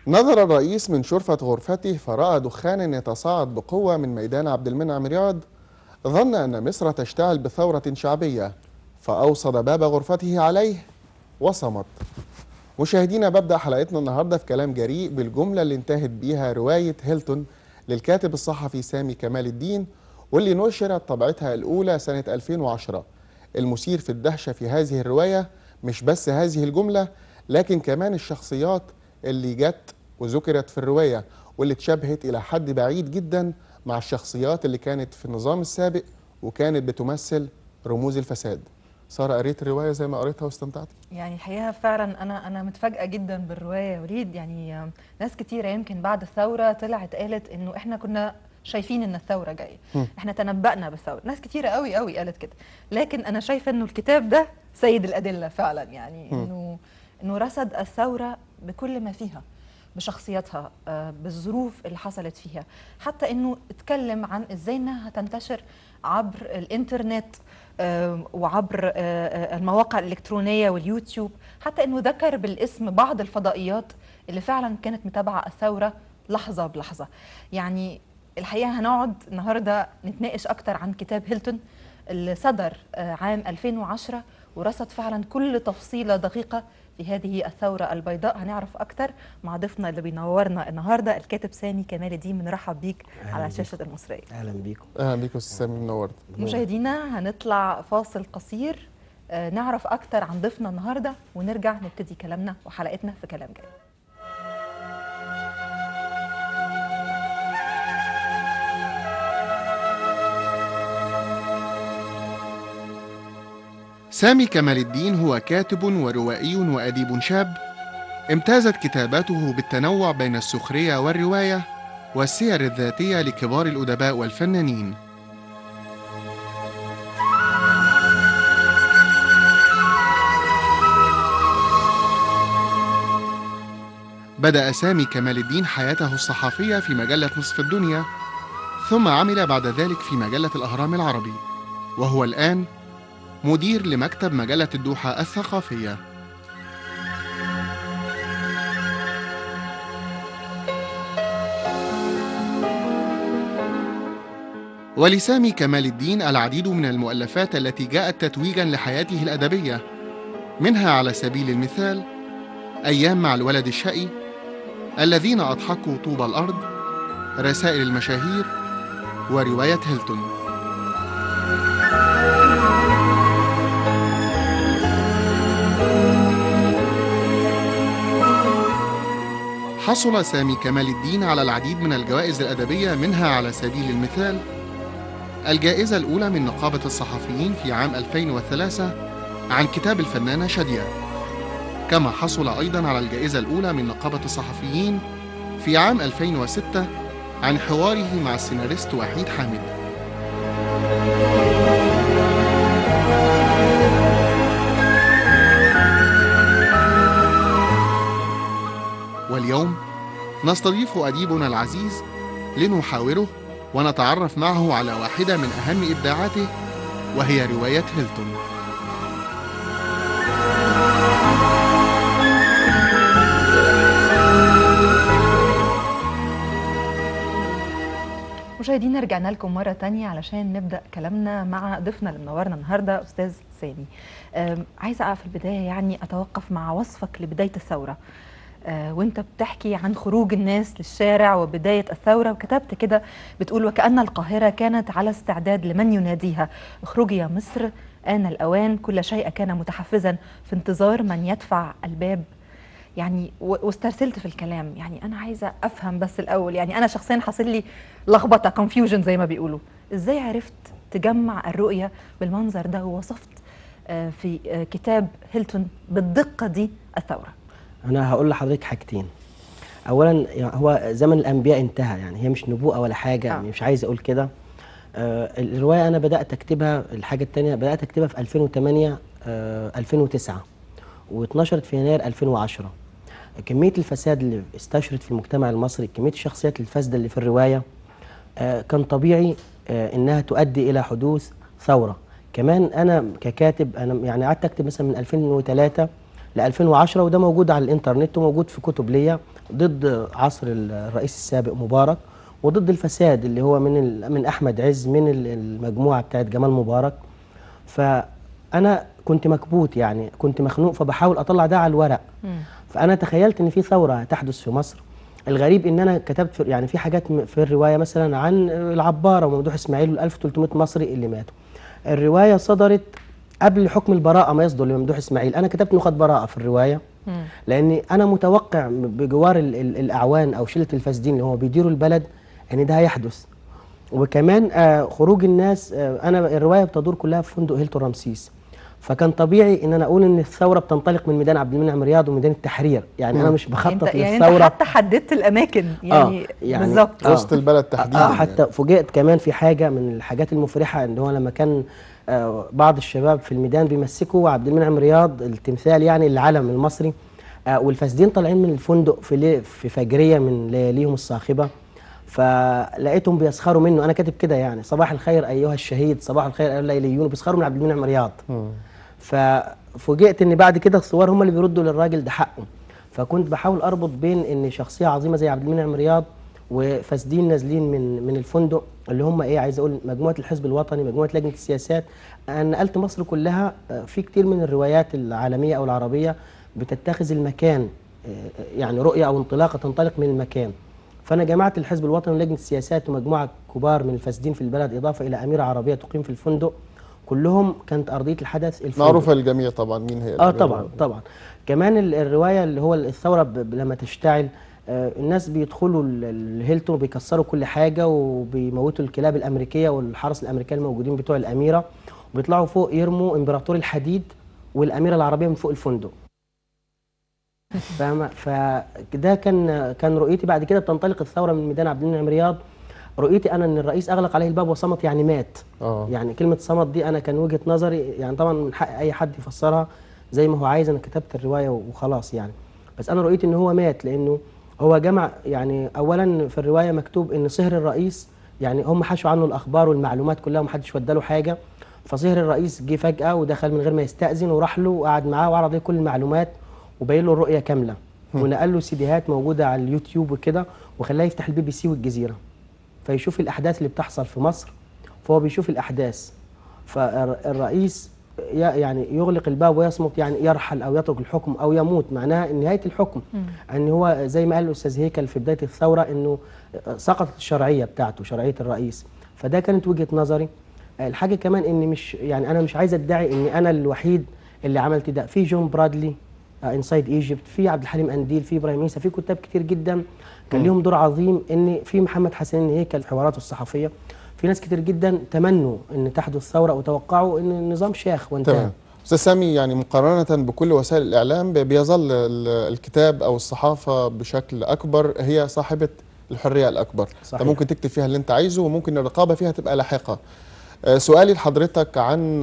نظر الرئيس من شرفة غرفته فرأى دخانا يتصاعد بقوة من ميدان عبد المنعم رياض. ظن أن مصر تشتعل بثورة شعبية، فأوصد باب غرفته عليه وصمت. مشاهدينا، ببدأ حلقتنا النهاردة في كلام جريء بالجملة اللي انتهت بيها رواية هيلتون للكاتب الصحفي سامي كمال الدين، واللي نشرت طبعتها الأولى سنة 2010. المثير في الدهشة في هذه الرواية مش بس هذه الجملة، لكن كمان الشخصيات اللي جت وذكرت في الرواية، واللي اتشبهت إلى حد بعيد جدا مع الشخصيات اللي كانت في النظام السابق وكانت بتمثل رموز الفساد. سارة، قريت الرواية زي ما قريتها واستمتعت؟ يعني الحقيقة فعلا أنا متفاجئة جدا بالرواية يا وليد. يعني ناس كتيرة يمكن بعد الثورة طلعت قالت إنه إحنا كنا شايفين إن الثورة جاية، إحنا تنبأنا بالثورة. ناس كتيرة قوي قوي قالت كده، لكن أنا شايفة إنه الكتاب ده سيد الأدلة فعلا. يعني إنه رصد الثورة بكل ما فيها، بشخصياتها، بالظروف اللي حصلت فيها، حتى انه اتكلم عن ازاي انها تنتشر عبر الانترنت وعبر المواقع الالكترونيه واليوتيوب، حتى انه ذكر بالاسم بعض الفضائيات اللي فعلا كانت متابعه الثوره لحظه بلحظه. يعني الحقيقه هنقعد النهارده نتناقش اكتر عن كتاب هيلتون اللي صدر عام 2010 ورصد فعلا كل تفصيله دقيقه في هذه الثورة البيضاء. هنعرف أكتر مع ضيفنا اللي بينورنا النهاردة الكاتب سامي كمال الدين. بنرحب بيك على شاشة المصرية. اهلا بيكم. اهلا بيكم استاذ سامي، منورت. مشاهدينا هنطلع فاصل قصير نعرف أكتر عن ضيفنا النهاردة ونرجع نبتدي كلامنا وحلقتنا في كلام جاي. سامي كمال الدين هو كاتب وروائي وأديب شاب، امتازت كتاباته بالتنوع بين السخرية والرواية والسير الذاتية لكبار الأدباء والفنانين. بدأ سامي كمال الدين حياته الصحفية في مجلة نصف الدنيا، ثم عمل بعد ذلك في مجلة الأهرام العربي، وهو الآن مدير لمكتب مجلة الدوحة الثقافية. ولسامي كمال الدين العديد من المؤلفات التي جاءت تتويجا لحياته الأدبية، منها على سبيل المثال أيام مع الولد الشقي، الذين أضحكوا طوب الأرض، رسائل المشاهير، ورواية هيلتون. حصل سامي كمال الدين على العديد من الجوائز الأدبية، منها على سبيل المثال الجائزة الأولى من نقابة الصحفيين في عام 2003 عن كتاب الفنانة شادية، كما حصل أيضا على الجائزة الأولى من نقابة الصحفيين في عام 2006 عن حواره مع السيناريست وحيد حامد. واليوم نستضيف أديبنا العزيز لنحاوره ونتعرف معه على واحدة من أهم إبداعاته، وهي رواية هيلتون. مشاهدينا رجعنا لكم مرة تانية علشان نبدأ كلامنا مع ضيفنا اللي منورنا النهاردة أستاذ سامي. عايزة في البداية يعني أتوقف مع وصفك لبداية الثورة، وانت بتحكي عن خروج الناس للشارع وبداية الثورة، وكتبت كده بتقول: وكأن القاهرة كانت على استعداد لمن يناديها: اخرجي يا مصر، آن الأوان، كل شيء كان متحفزا في انتظار من يدفع الباب. يعني واسترسلت في الكلام. يعني أنا عايزة أفهم بس الأول، يعني أنا شخصيا حاصل لي لخبطة، confusion زي ما بيقولوا. إزاي عرفت تجمع الرؤية بالمنظر ده ووصفت في كتاب هيلتون بالدقة دي الثورة؟ انا هقول لحضرتك حاجتين. اولا يعني هو زمن الانبياء انتهى، يعني هي مش نبوءه ولا حاجه، يعني مش عايز اقول كده. الروايه انا بدات اكتبها، الحاجه الثانيه بدات اكتبها في 2008 2009 واتنشرت في يناير 2010. كميه الفساد اللي استشرت في المجتمع المصري، كميه الشخصيات الفاسده اللي في الروايه، كان طبيعي انها تؤدي الى حدوث ثوره. كمان انا ككاتب انا يعني قعدت اكتب مثلا من 2003 ل 2010، وده موجود على الانترنت وموجود في كتب ليا ضد عصر الرئيس السابق مبارك، وضد الفساد اللي هو من احمد عز، من المجموعه بتاعت جمال مبارك. فانا كنت مكبوت، يعني كنت مخنوق، فبحاول اطلع ده على الورق. فانا تخيلت ان في ثوره هتحدث في مصر. الغريب ان انا كتبت يعني في حاجات في الروايه مثلا عن العباره وممدوح اسماعيل وال 1300 مصري اللي ماتوا. الروايه صدرت قبل حكم البراءه ما يصدر لممدوح اسماعيل. انا كتبت انه خد براءه في الروايه، لاني انا متوقع بجوار الاعوان او شله الفاسدين اللي هو بيديروا البلد ان ده هيحدث. وكمان خروج الناس، انا الروايه بتدور كلها في فندق هيلتون رمسيس، فكان طبيعي ان انا اقول ان الثوره بتنطلق من ميدان عبد المنعم رياض وميدان التحرير. يعني انا مش بخطط يعني للثوره. انت حتى حددت الاماكن يعني بالظبط. وسط البلد تحديدا. حتى فوجئت كمان في حاجه من الحاجات المفرحه، ان هو لما كان بعض الشباب في الميدان بيمسكوا عبد المنعم رياض التمثال، يعني العلم المصري، والفاسدين طالعين من الفندق في فجريه من لياليهم الصاخبه، فلقيتهم بيسخروا منه. انا كاتب كده يعني: صباح الخير ايها الشهيد، صباح الخير ايها الليليون، بيسخروا من عبد المنعم رياض. ففوجئت ان بعد كده الثوار هم اللي بيردوا للراجل ده حقه. فكنت بحاول اربط بين ان شخصيه عظيمه زي عبد المنعم رياض وفاسدين نازلين من الفندق، اللي هم ايه، عايز اقول مجموعه الحزب الوطني، مجموعه لجنه السياسات. انا نقلت مصر كلها. في كتير من الروايات العالميه او العربيه بتتخذ المكان، يعني رؤيه او انطلاقه تنطلق من المكان. فانا جمعت الحزب الوطني ولجنه السياسات ومجموعه كبار من الفاسدين في البلد، اضافه الى اميره عربيه تقيم في الفندق. كلهم كانت ارضيه الحدث الفندق. معروفه للجميع طبعا مين هي طبعا طبعا. كمان الروايه اللي هو الثوره لما تشتعل، الناس بيدخلوا الهيلتون وبيكسروا كل حاجه وبيموتوا الكلاب الامريكيه والحرس الامريكان الموجودين بتوع الاميره، وبيطلعوا فوق يرموا امبراطور الحديد والاميره العربيه من فوق الفندق. فاهمه؟ فده كان رؤيتي. بعد كده بتنطلق الثوره من ميدان عبد المنعم رياض. رؤيتي انا ان الرئيس اغلق عليه الباب وصمت، يعني مات. يعني كلمه صمت دي انا كان وجهه نظري، يعني طبعا من حق اي حد يفسرها زي ما هو عايز، انا كتبت الروايه وخلاص يعني. بس انا رؤيتي ان هو مات، لانه هو جمع. يعني اولا في الروايه مكتوب ان صهر الرئيس، يعني هم حشوا عنه الاخبار والمعلومات كلها ومحدش وداله حاجه، فصهر الرئيس جه فجاه ودخل من غير ما يستاذن وراح له وقعد معاه وعرض عليه كل المعلومات وبين له الرؤيه كامله، ونقل له سيديهات موجوده على اليوتيوب وكده، وخلاه يفتح البي بي سي والجزيره فيشوف الاحداث اللي بتحصل في مصر. فهو بيشوف الاحداث، فالرئيس يعني يغلق الباب ويصمت، يعني يرحل او يترك الحكم او يموت، معناها نهايه الحكم. ان هو زي ما قال الاستاذ هيكل في بدايه الثوره، انه سقطت الشرعيه بتاعته، شرعيه الرئيس. فده كانت وجهه نظري. الحاجه كمان اني مش يعني انا مش عايز ادعي اني انا الوحيد اللي عملت ده. في جون برادلي انسايد ايجيبت، في عبد الحليم قنديل، في ابراهيم عيسى، في كتاب كتير جدا كان ليهم دور عظيم. ان في محمد حسنين هيكل في حواراته الصحفيه، في ناس كتير جدا تمنوا ان تحدث ثوره وتوقعوا ان النظام شاخ وانتهى. تمام. استاذ سامي، يعني مقارنه بكل وسائل الاعلام بيظل الكتاب او الصحافه بشكل اكبر هي صاحبه الحريه الاكبر. صحيح. انت ممكن تكتب فيها اللي انت عايزه، وممكن الرقابه فيها تبقى لاحقه. سؤالي لحضرتك عن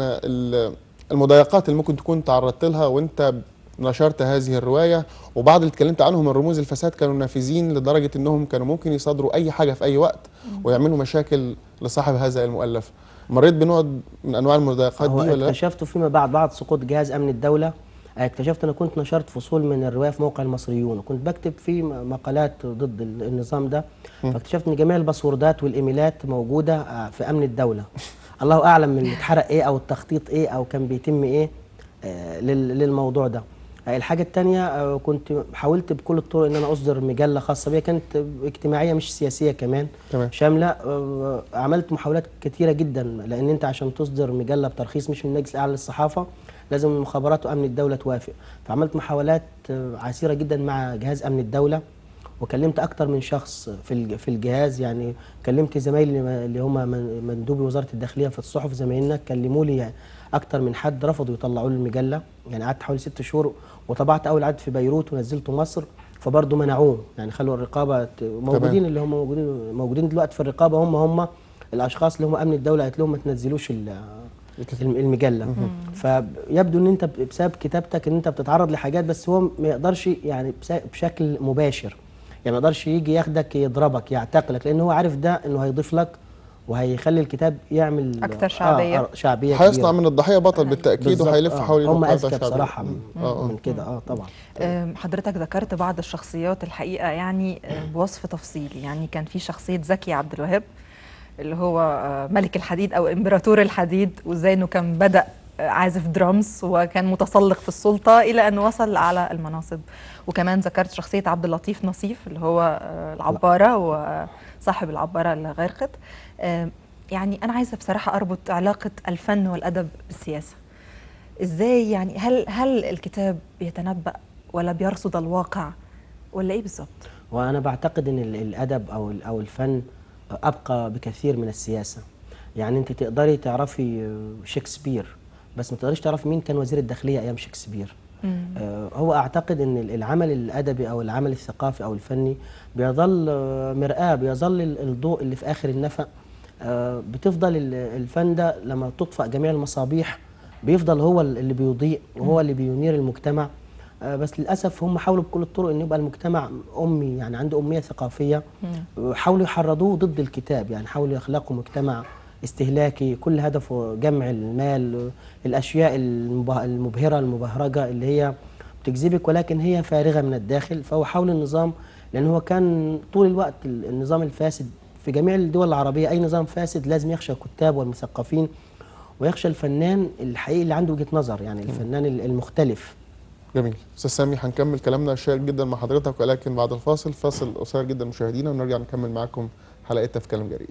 المضايقات اللي ممكن تكون تعرضت لها وانت نشرت هذه الروايه، وبعض اللي اتكلمت عنهم من رموز الفساد كانوا نافذين لدرجه انهم كانوا ممكن يصادروا اي حاجه في اي وقت ويعملوا مشاكل لصاحب هذا المؤلف. مريت بنوع من انواع المضايقات دي ولا لا؟ اكتشفت فيما بعد سقوط جهاز امن الدوله. اكتشفت انا كنت نشرت فصول من الروايه في موقع المصريون، وكنت بكتب فيه مقالات ضد النظام ده. فاكتشفت ان جميع الباسوردات والايميلات موجوده في امن الدوله. الله اعلم من اتحرق ايه او التخطيط ايه او كان بيتم ايه للموضوع ده. الحاجه الثانيه، كنت حاولت بكل الطرق ان انا اصدر مجله خاصه بيا، كانت اجتماعيه مش سياسيه كمان شامله. عملت محاولات كثيره جدا، لان انت عشان تصدر مجله بترخيص مش من المجلس الاعلى للصحافه لازم المخابرات وامن الدوله توافق. فعملت محاولات عسيره جدا مع جهاز امن الدوله، وكلمت اكتر من شخص في الجهاز. يعني كلمت زمايلي اللي هم مندوبي وزاره الداخليه في الصحف، زمايلنا كلموا لي اكتر من حد، رفضوا يطلعوا لي المجله. يعني قعدت حوالي 6 شهور، وطبعت اول عدد في بيروت ونزلته مصر، فبرضه منعوه. يعني خلوا الرقابه موجودين، اللي هم موجودين دلوقتي في الرقابه هم الاشخاص اللي هم امن الدوله، قالت لهم ما تنزلوش المجله. فيبدو ان انت بسبب كتابتك ان انت بتتعرض لحاجات، بس هو ما يقدرش يعني بشكل مباشر، يعني ما يقدرش يجي ياخدك يضربك يعتقلك، لان هو عارف ده انه هيضيف لك وهيخلي الكتاب يعمل أكثر شعبية. شعبية هيصنع كبيرة. من الضحيه بطل بالتاكيد، بالظبط. وهيلف حول هم النقاط اذكى الشعبيه. بصراحه من كده طبعا. حضرتك ذكرت بعض الشخصيات الحقيقة يعني بوصف تفصيلي. يعني كان في شخصية زكي عبد الوهاب اللي هو ملك الحديد أو إمبراطور الحديد، وإزاي إنه كان بدأ عازف درامز وكان متسلق في السلطة إلى أن وصل على المناصب. وكمان ذكرت شخصية عبد اللطيف نصيف اللي هو العبارة وصاحب العبارة اللي غرقت. يعني أنا عايزة بصراحة أربط علاقة الفن والأدب بالسياسة. إزاي يعني هل الكتاب بيتنبأ ولا بيرصد الواقع ولا إيه بالظبط؟ وانا بعتقد ان الادب او الفن ابقى بكثير من السياسه. يعني انت تقدري تعرفي شكسبير بس ما تقدريش تعرفي مين كان وزير الداخليه ايام شكسبير. هو اعتقد ان العمل الادبي او العمل الثقافي او الفني بيظل مرآة، بيظل الضوء اللي في اخر النفق. بتفضل الفن ده لما تطفأ جميع المصابيح بيفضل هو اللي بيضيء وهو اللي بينير المجتمع. بس للاسف هم حاولوا بكل الطرق ان يبقى المجتمع امي، يعني عنده اميه ثقافيه. حاولوا يحرضوه ضد الكتاب، يعني حاولوا يخلقوا مجتمع استهلاكي كل هدفه جمع المال، الاشياء المبهره المبهرجه اللي هي بتجذبك ولكن هي فارغه من الداخل. فهو حاول النظام، لان هو كان طول الوقت النظام الفاسد في جميع الدول العربيه، اي نظام فاسد لازم يخشى الكتاب والمثقفين ويخشى الفنان الحقيقي اللي عنده وجهه نظر، يعني الفنان المختلف. جميل. استاذ سامي، هنكمل كلامنا الشيق جدا مع حضرتك ولكن بعد الفاصل، فاصل قصير جدا مشاهدينا، ونرجع نكمل معاكم حلقتنا في كلام جريء.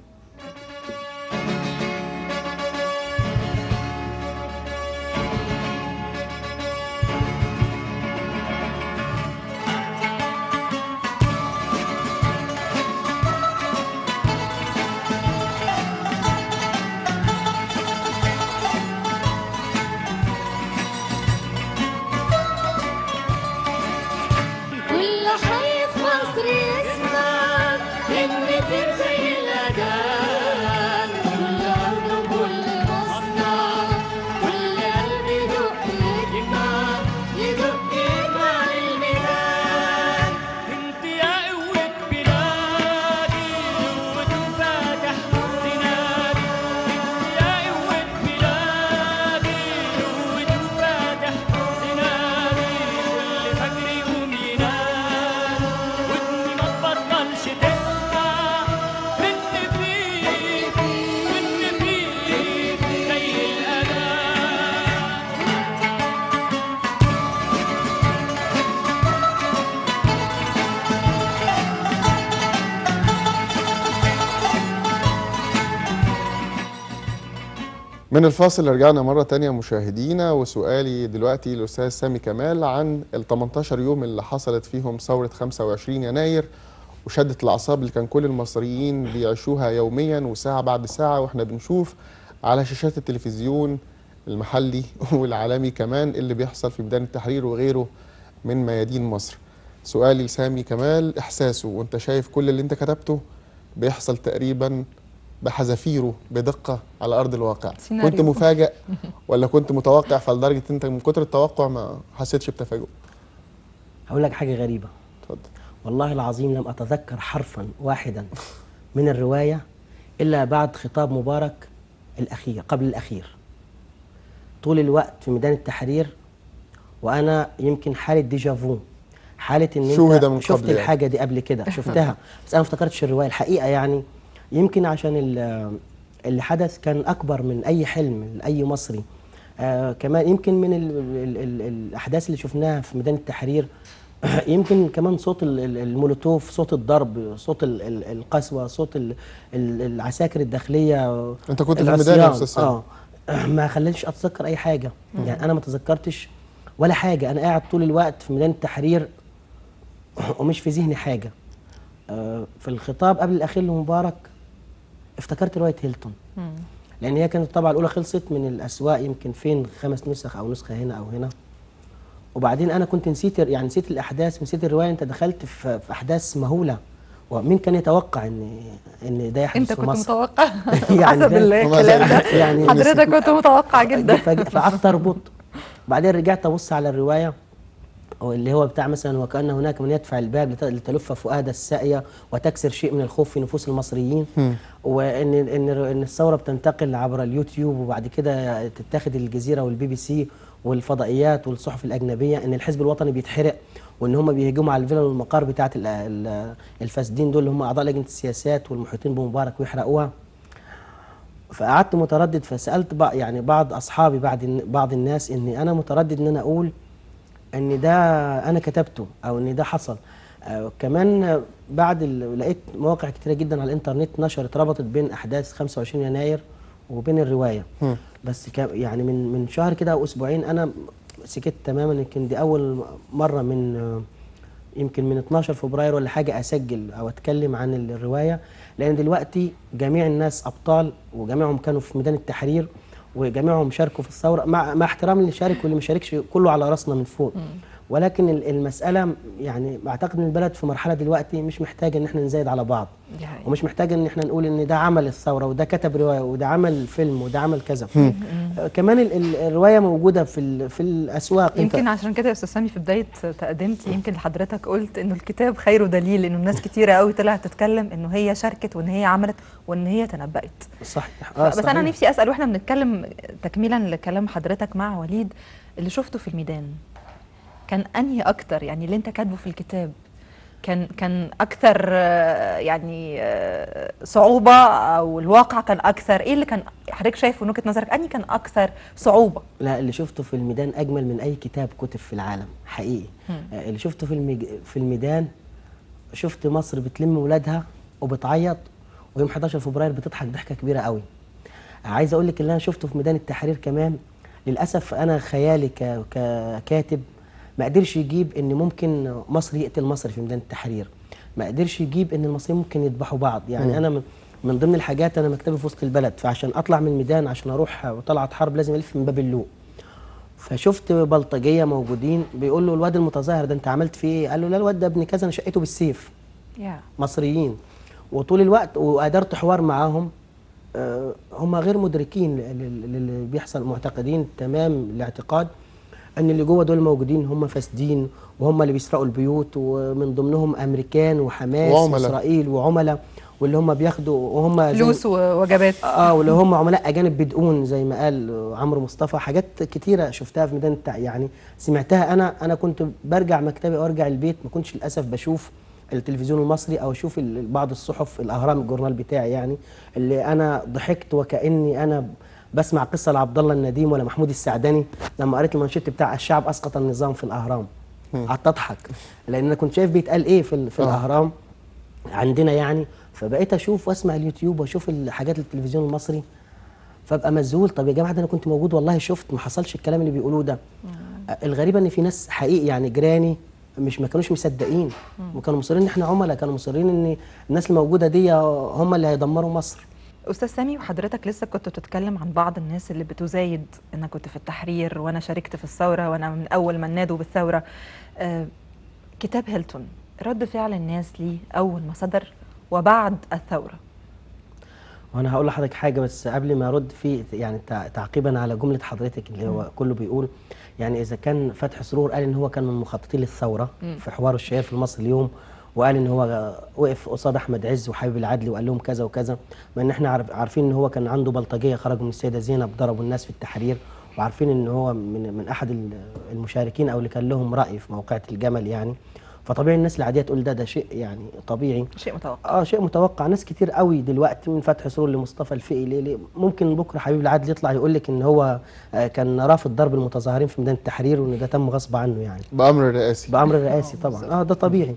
من الفاصل رجعنا مرة تانية مشاهدينا، وسؤالي دلوقتي للأستاذ سامي كمال عن ال 18 يوم اللي حصلت فيهم ثورة 25 يناير وشدة الأعصاب اللي كان كل المصريين بيعيشوها يوميا وساعة بعد ساعة، واحنا بنشوف على شاشات التلفزيون المحلي والعالمي كمان اللي بيحصل في ميدان التحرير وغيره من ميادين مصر. سؤالي لسامي كمال، إحساسه وانت شايف كل اللي انت كتبته بيحصل تقريبا بحذافيره بدقة على أرض الواقع، سيناريو. كنت مفاجئ ولا كنت متوقع فلدرجة انت من كتر التوقع ما حسيتش بتفاجؤ؟ هقول لك حاجه غريبه. اتفضل. والله العظيم لم اتذكر حرفا واحدا من الروايه الا بعد خطاب مبارك الاخير قبل الاخير. طول الوقت في ميدان التحرير وانا يمكن حاله ديجافو، حاله ان شوهد من انت شفت قبل الحاجه دي قبل كده، شفتها بس انا ما افتكرتش الروايه الحقيقه. يعني يمكن عشان اللي حدث كان اكبر من اي حلم لاي مصري. كمان يمكن من الاحداث اللي شفناها في ميدان التحرير يمكن كمان صوت المولوتوف، صوت الضرب، صوت القسوه، صوت العساكر الداخليه. انت كنت في الميدان يا استاذ سامي؟ ما خلانيش اتذكر اي حاجه. يعني انا ما تذكرتش ولا حاجه، انا قاعد طول الوقت في ميدان التحرير ومش في ذهني حاجه. في الخطاب قبل الاخير لمبارك افتكرت روايه هيلتون، لان هي كانت الطبعه الاولى خلصت من الاسواق يمكن فين 5 نسخ او نسخه هنا او هنا. وبعدين انا كنت نسيت، يعني نسيت الاحداث، نسيت الروايه. انت دخلت في احداث مهوله، ومين كان يتوقع ان ده يحدث انت في كنت مصر؟ متوقع يعني حسب الكلام ده يعني حضرتك كنت متوقع جدا. فقعدت اربط. بعدين رجعت ابص على الروايه اللي هو بتاع مثلا وكأن هناك من يدفع الباب لتلف فؤاد الساقية وتكسر شيء من الخوف في نفوس المصريين. وان ان الثوره بتنتقل عبر اليوتيوب وبعد كده تتاخد الجزيره والبي بي سي والفضائيات والصحف الاجنبيه، ان الحزب الوطني بيتحرق، وان هم بيهجموا على الفلل والمقار بتاعه الفاسدين دول اللي هم اعضاء لجنه السياسات والمحيطين بمبارك ويحرقوها. فقعدت متردد، فسالت يعني بعض اصحابي بعض الناس اني انا متردد ان انا اقول ان ده انا كتبته او ان ده حصل. كمان بعد لقيت مواقع كتيره جدا على الانترنت نشرت ربطت بين احداث 25 يناير وبين الروايه. بس يعني من شهر كده او اسبوعين انا سكت تماما. يمكن دي اول مره يمكن من 12 فبراير ولا حاجه اسجل او اتكلم عن الروايه، لان دلوقتي جميع الناس ابطال وجميعهم كانوا في ميدان التحرير وجميعهم شاركوا في الثوره، مع احترام اللي شارك واللي ما شاركش، كله على راسنا من فوق. ولكن المساله يعني بعتقد ان البلد في مرحله دلوقتي مش محتاجه ان احنا نزايد على بعض، ومش محتاجه ان احنا نقول ان ده عمل الثوره وده كتب روايه وده عمل فيلم وده عمل كذا. كمان الروايه موجوده في الاسواق. يمكن عشان كده يا استاذ سامي في بدايه تقدمتي يمكن لحضرتك قلت انه الكتاب خير دليل، انه الناس كتيره قوي طلعت تتكلم انه هي شاركت وان هي عملت وان هي تنبأت. صحيح. بس صحيح. انا نفسي اسال واحنا بنتكلم تكميلا لكلام حضرتك مع وليد، اللي شفته في الميدان كان انهي اكتر؟ يعني اللي انت كاتبه في الكتاب كان اكثر يعني صعوبه، او الواقع كان اكثر؟ ايه اللي كان حضرتك شايفه من وجهه نظرك انهي كان اكثر صعوبه؟ لا، اللي شفته في الميدان اجمل من اي كتاب كتب في العالم حقيقي. اللي شفته في الميدان، شفت مصر بتلم ولادها وبتعيط، ويوم 11 فبراير بتضحك ضحكه كبيره قوي. عايز اقول لك اللي انا شفته في ميدان التحرير كمان، للاسف انا خيالي ككاتب ما قدرش يجيب ان ممكن مصر يقتل مصر في ميدان التحرير، ما قدرش يجيب ان المصريين ممكن يذبحوا بعض. يعني انا من ضمن الحاجات، انا مكتبي في وسط البلد، فعشان اطلع من الميدان عشان اروح وطلعت حرب لازم الف من باب اللوق. فشفت بلطجيه موجودين، بيقول له الواد المتظاهر ده انت عملت فيه ايه؟ قال له لا الواد ده ابن كذا انا شقيته بالسيف. مصريين. وطول الوقت وقدرت حوار معاهم، هم غير مدركين اللي بيحصل، معتقدين تمام الاعتقاد ان اللي جوه دول موجودين هم فاسدين، وهم اللي بيسرقوا البيوت، ومن ضمنهم امريكان وحماس واسرائيل وعملاء، واللي هم بياخدوا وهم فلوس ووجبات. واللي هم عملاء اجانب بدقون زي ما قال عمرو مصطفى. حاجات كتيره شفتها في ميدان يعني سمعتها. انا كنت برجع مكتبي او ارجع البيت، ما كنتش للاسف بشوف التلفزيون المصري او اشوف بعض الصحف، الاهرام الجورنال بتاعي يعني، اللي انا ضحكت وكاني انا بسمع قصه لعبد الله النديم ولا محمود السعدني لما قريت المانشيت بتاع الشعب اسقط النظام في الاهرام. قعدت اضحك لان انا كنت شايف بيتقال ايه في الاهرام عندنا يعني. فبقيت اشوف واسمع اليوتيوب واشوف الحاجات التلفزيون المصري، فابقى مذهول. طب يا جماعه ده انا كنت موجود والله، شفت، ما حصلش الكلام اللي بيقولوه ده. الغريبه ان في ناس حقيقي يعني جيراني ما كانوش مصدقين، وكانوا مصرين ان احنا عملاء، كانوا مصرين ان الناس الموجوده دي هم اللي هيدمروا مصر. استاذ سامي، وحضرتك لسه كنت بتتكلم عن بعض الناس اللي بتزايد، انا كنت في التحرير وانا شاركت في الثوره وانا من اول ما نادوا بالثوره. كتاب هيلتون، رد فعل الناس ليه اول ما صدر وبعد الثوره؟ وانا هقول لحضرتك حاجه بس قبل ما ارد فيه، يعني تعقيبا على جمله حضرتك اللي هو كله بيقول، يعني اذا كان فتحي سرور قال ان هو كان من مخططين للثوره في حواره الشهير في المصري اليوم، وقال ان هو وقف قصاد احمد عز وحبيب العدل وقال لهم كذا وكذا، مع ان احنا عارفين ان هو كان عنده بلطجيه خرجوا من السيده زينب ضربوا الناس في التحرير، وعارفين ان هو من احد المشاركين او اللي كان لهم راي في موقعة الجمل يعني. فطبيعي الناس العاديه تقول ده شيء يعني طبيعي، شيء متوقع. شيء متوقع. ناس كتير قوي دلوقتي من فتحي سرور لمصطفى الفقي ليه ممكن بكره حبيب العدل يطلع يقول لك ان هو كان رافض ضرب المتظاهرين في ميدان التحرير وان ده تم غصب عنه يعني بامر رئاسي. بامر رئاسي طبعا. ده طبيعي.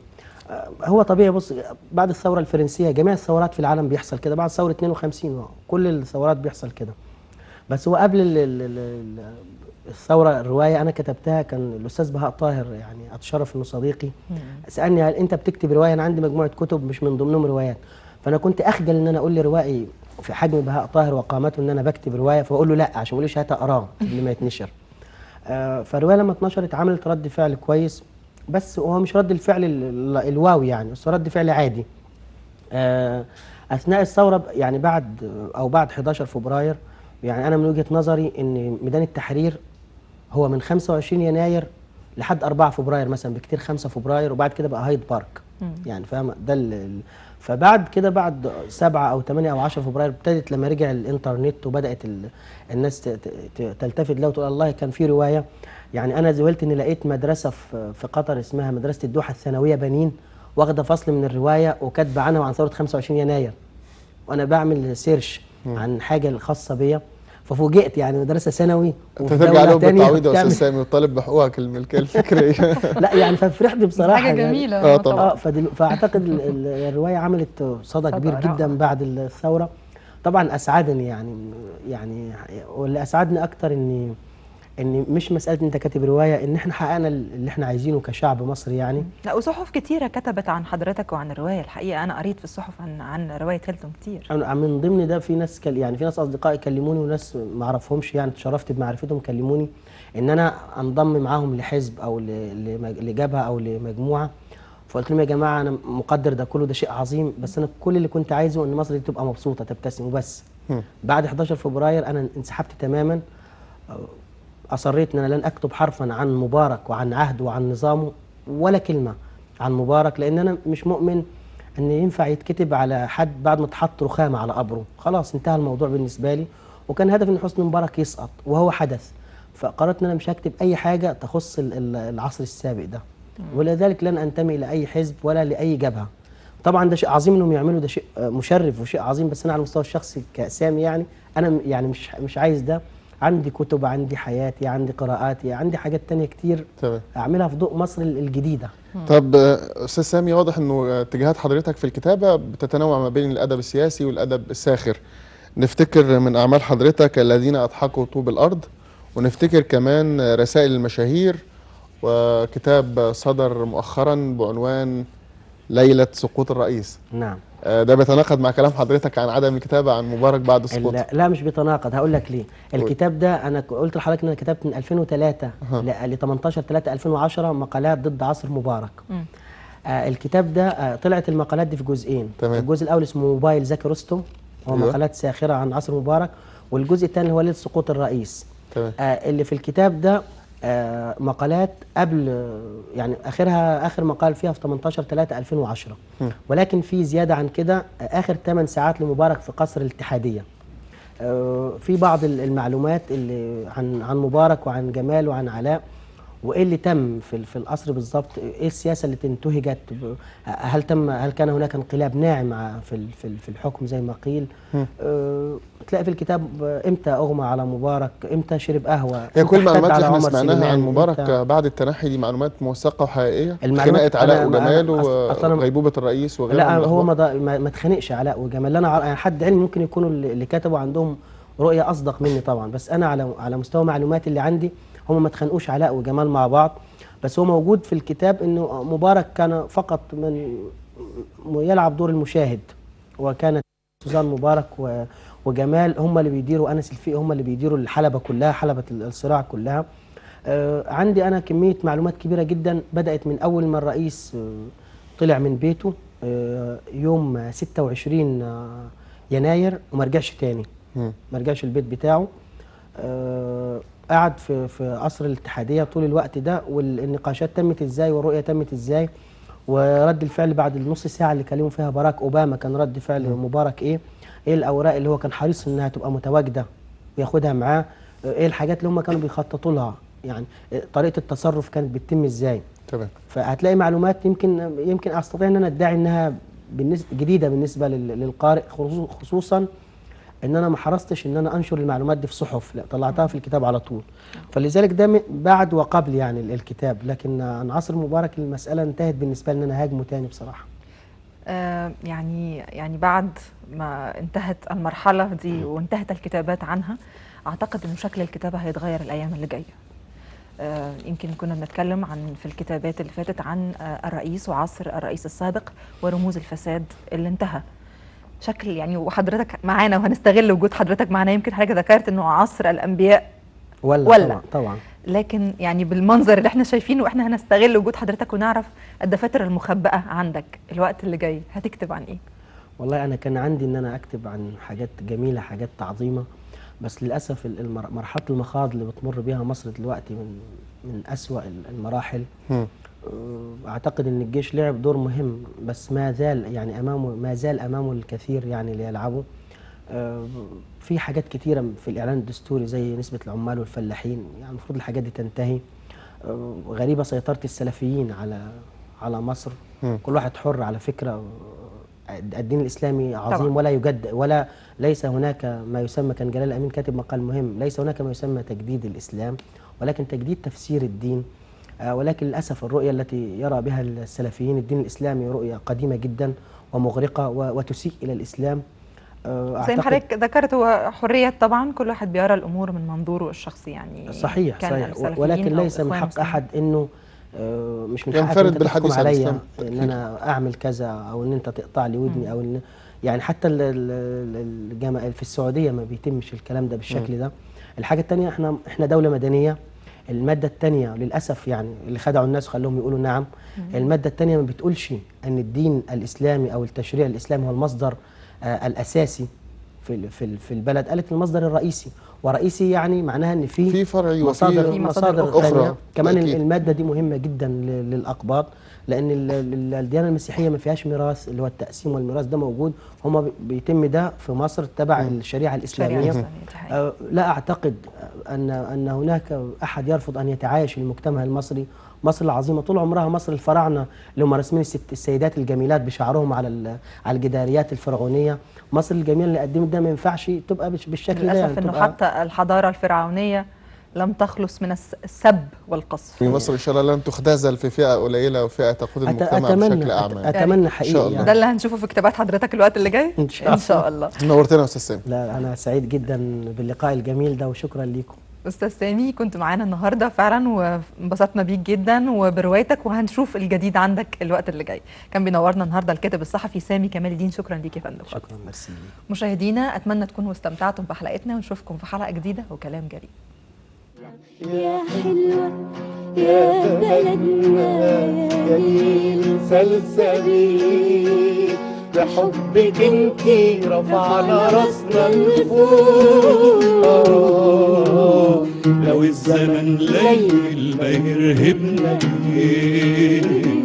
هو طبيعي. بص، بعد الثوره الفرنسيه جميع الثورات في العالم بيحصل كده، بعد ثوره 52 كل الثورات بيحصل كده. بس هو قبل الثوره الروايه انا كتبتها، كان الاستاذ بهاء طاهر يعني اتشرف انه صديقي سالني هل انت بتكتب روايه؟ انا عندي مجموعه كتب مش من ضمنهم روايات، فانا كنت اخجل ان انا اقول لروائي في حجم بهاء طاهر وقامته ان انا بكتب روايه، فاقول له لا عشان ما يقوليش هات اقراه قبل ما يتنشر. فالروايه لما اتنشرت عملت رد فعل كويس، بس هو مش رد الفعل الواو يعني، بس رد فعل عادي. اثناء الثوره يعني بعد 11 فبراير، يعني انا من وجهه نظري ان ميدان التحرير هو من 25 يناير لحد 4 فبراير مثلا، بكتير 5 فبراير، وبعد كده بقى هايد بارك. يعني فاهم ده فبعد كده بعد 7 او 8 او 10 فبراير ابتدت لما رجع الانترنت وبدات الناس تلتفت له وتقول الله كان في روايه. يعني انا زولت اني لقيت مدرسه في قطر اسمها مدرسه الدوحه الثانويه بنين، واخده فصل من الروايه وكاتبه عنها وعن ثوره 25 يناير، وانا بعمل سيرش عن حاجه الخاصه بيا. ففوجئت يعني مدرسه ثانوي انت وفي ترجع دوله لهم ثانيه بالتعويض يا استاذ بتعمل. سامي وتطالب بحقوقك الملكيه الفكريه. لا يعني ففرحت بصراحه حاجه يعني. جميله. طبعا. فاعتقد الروايه عملت صدى كبير رائع. جدا بعد الثوره. طبعا اسعدني يعني واللي اسعدني اكتر ان مش مساله ان انت كاتب روايه، ان احنا حققنا اللي احنا عايزينه كشعب مصري يعني. لا، وصحف كتيره كتبت عن حضرتك وعن الروايه. الحقيقه انا قريت في الصحف عن روايه هيلتون كتير. أنا من ضمن ده في ناس يعني في ناس اصدقائي كلموني وناس ما اعرفهمش، يعني اتشرفت بمعرفتهم، كلموني ان انا انضم معاهم لحزب او لجبهه او لمجموعه. فقلت لهم يا جماعه انا مقدر ده كله، ده شيء عظيم، بس انا كل اللي كنت عايزه ان مصر دي تبقى مبسوطه تبتسم وبس. بعد 11 فبراير انا انسحبت تماما. اصريت ان انا لن اكتب حرفا عن مبارك وعن عهده وعن نظامه ولا كلمه عن مبارك، لان انا مش مؤمن ان ينفع يتكتب على حد بعد ما اتحط رخامه على قبره. خلاص انتهى الموضوع بالنسبه لي، وكان هدف ان حسني مبارك يسقط وهو حدث. فقررت ان انا مش هكتب اي حاجه تخص العصر السابق ده، ولذلك لن انتمي الى اي حزب ولا لاي جبهه. طبعا ده شيء عظيم انهم يعملوا، ده شيء مشرف وشيء عظيم، بس انا على المستوى الشخصي كسامي يعني انا يعني مش عايز ده. عندي كتب، عندي حياتي، عندي قراءاتي، عندي حاجات تانية كتير تمام. اعملها في ضوء مصر الجديده. طب استاذ سامي، واضح انه اتجاهات حضرتك في الكتابه بتتنوع ما بين الادب السياسي والادب الساخر. نفتكر من اعمال حضرتك الذين اضحكوا طوب الارض، ونفتكر كمان رسائل المشاهير، وكتاب صدر مؤخرا بعنوان ليلة سقوط الرئيس. نعم. ده بيتناقض مع كلام حضرتك عن عدم الكتابة عن مبارك بعد سقوطه. لا مش بيتناقض، هقول لك ليه. الكتاب ده انا قلت لحضرتك ان انا كتبت من 2003 ل 18/3/2010 مقالات ضد عصر مبارك. الكتاب ده طلعت المقالات دي في جزئين. تمام. الجزء الاول اسمه موبايل زكي رستم، هو مقالات ساخرة عن عصر مبارك، والجزء الثاني هو ليلة سقوط الرئيس. تمام. اللي في الكتاب ده مقالات قبل، يعني اخر مقال فيها في 18/3/2010، ولكن في زياده عن كده. اخر 8 ساعات لمبارك في قصر الاتحاديه، في بعض المعلومات اللي عن مبارك وعن جمال وعن علاء، وايه اللي تم في القصر بالظبط، ايه السياسه اللي انتهجت، هل كان هناك انقلاب ناعم في الحكم زي ما قيل. تلاقي في الكتاب امتى اغمى على مبارك، امتى شرب قهوه، هي كل المعلومات اللي احنا عمر سمعناها عن سليمان، مبارك بعد التنحي دي معلومات موثقه وحقيقيه؟ خناقه علاء أنا وجمال أصلاً وغيبوبه الرئيس وغيرها لا، من هو الأخبار؟ ما اتخانقش علاء وجمال. انا يعني حد علمي ممكن يكونوا اللي كتبوا عندهم رؤيه اصدق مني طبعا، بس انا على مستوى معلوماتي اللي عندي هم ما اتخانقوش علاء وجمال مع بعض. بس هو موجود في الكتاب انه مبارك كان فقط يلعب دور المشاهد، وكانت سوزان مبارك وجمال هم اللي بيديروا، انس الفقي هم اللي بيديروا الحلبه كلها، حلبه الصراع كلها. عندي انا كميه معلومات كبيره جدا، بدات من اول ما الرئيس طلع من بيته يوم 26 يناير وما رجعش تاني، ما رجعش البيت بتاعه. قعد في قصر الاتحاديه طول الوقت ده، والنقاشات تمت ازاي والرؤيه تمت ازاي، ورد الفعل بعد النص ساعه اللي كلموا فيها باراك اوباما كان رد فعل مبارك ايه الاوراق اللي هو كان حريص انها تبقى متواجده وياخدها معاه، ايه الحاجات اللي هم كانوا بيخططوا لها، يعني طريقه التصرف كانت بتتم ازاي. تمام. فهتلاقي معلومات يمكن استطيع ان انا ادعي انها جديده بالنسبه للقارئ، خصوصا ان انا ما حرصتش ان انا انشر المعلومات دي في صحف، لا طلعتها في الكتاب على طول. فلذلك ده بعد وقبل يعني الكتاب، لكن عن عصر مبارك المساله انتهت بالنسبه لي ان انا هاجمه تاني بصراحه. يعني بعد ما انتهت المرحله دي وانتهت الكتابات عنها، اعتقد انه شكل الكتابه هيتغير الايام اللي جايه. يمكن كنا بنتكلم في الكتابات اللي فاتت عن الرئيس وعصر الرئيس السابق ورموز الفساد اللي انتهى. شكل يعني وحضرتك معانا وهنستغل وجود حضرتك معانا، يمكن حضرتك ذكرت انه عصر الانبياء ولا طبعا. لكن يعني بالمنظر اللي احنا شايفينه، واحنا هنستغل وجود حضرتك ونعرف الدفاتر المخبأة عندك الوقت اللي جاي هتكتب عن ايه؟ والله انا كان عندي ان انا اكتب عن حاجات جميله، حاجات عظيمه، بس للاسف مرحله المخاض اللي بتمر بيها مصر دلوقتي من اسوأ المراحل. اعتقد ان الجيش لعب دور مهم، بس ما زال امامه الكثير يعني ليلعبه. في حاجات كتيره في الاعلان الدستوري زي نسبه العمال والفلاحين، يعني المفروض الحاجات دي تنتهي. غريبه سيطره السلفيين على مصر. كل واحد حر على فكره. الدين الاسلامي عظيم طبعا. ولا يجد، ولا ليس هناك ما يسمى، كان جلال الامين كاتب مقال مهم، ليس هناك ما يسمى تجديد الاسلام ولكن تجديد تفسير الدين. ولكن للاسف الرؤيه التي يرى بها السلفيين الدين الاسلامي رؤيه قديمه جدا ومغرقه وتسيء الى الاسلام. زي ما حضرتك ذكرت، هو حريه طبعا، كل واحد بيرى الامور من منظوره الشخصي يعني. صحيح كان صحيح، السلفيين ولكن أو ليس من إخوان حق المسلمين. احد انه مش من حقك ينفرد انت تحكم بالحديث عن عليا الإسلام. ان انا اعمل كذا او ان انت تقطع لي ودني او ان يعني حتى في السعوديه ما بيتمش الكلام ده بالشكل ده. الحاجه الثانيه، احنا دوله مدنيه. الماده الثانيه للاسف يعني اللي خدعوا الناس وخلوهم يقولوا نعم، الماده الثانيه ما بتقولش ان الدين الاسلامي او التشريع الاسلامي هو المصدر الاساسي في البلد. قالت المصدر الرئيسي، ورئيسي يعني معناها ان في فرعي مصادر وفي مصادر أخرى. ثانيه كمان. تأكيد. الماده دي مهمه جدا للاقباط، لان الديانه المسيحيه ما فيهاش ميراث، اللي هو التقسيم والميراث ده موجود، هم بيتم ده في مصر تبع الشريعه الاسلاميه. لا اعتقد ان هناك احد يرفض ان يتعايش المجتمع المصري. مصر العظيمه طول عمرها مصر الفراعنه اللي هم راسمين السيدات الجميلات بشعرهم على الجداريات الفرعونيه. مصر الجميله اللي قدمت ده ما ينفعش تبقى بالشكل ده. للاسف انه حتى الحضاره الفرعونيه لم تخلص من السب والقصف. في مصر إن شاء الله لن تختزل في فئة قليلة وفئة تقود المجتمع بشكل أعمى. أتمنى حقيقي الله. ده اللي هنشوفه في كتابات حضرتك الوقت اللي جاي إن شاء الله. نورتنا يا أستاذ سامي. لا أنا سعيد جدا باللقاء الجميل ده وشكرا ليكم. أستاذ سامي كنت معانا النهارده فعلا وانبسطنا بيك جدا وبروايتك، وهنشوف الجديد عندك الوقت اللي جاي. كان بينورنا النهارده الكاتب الصحفي سامي كمال الدين. شكرا ليك يا فندم. شكرا، ميرسي. مشاهدينا أتمنى تكونوا استمتعتم بحلقتنا، ونشوفكم في حلقة جديدة وكلام جريء. يا حلوة يا بلدنا يا نيل سلسبيل، بحبك انتي رفعنا راسنا لفوق، لو الزمن ليل ما يرهبنا ليه.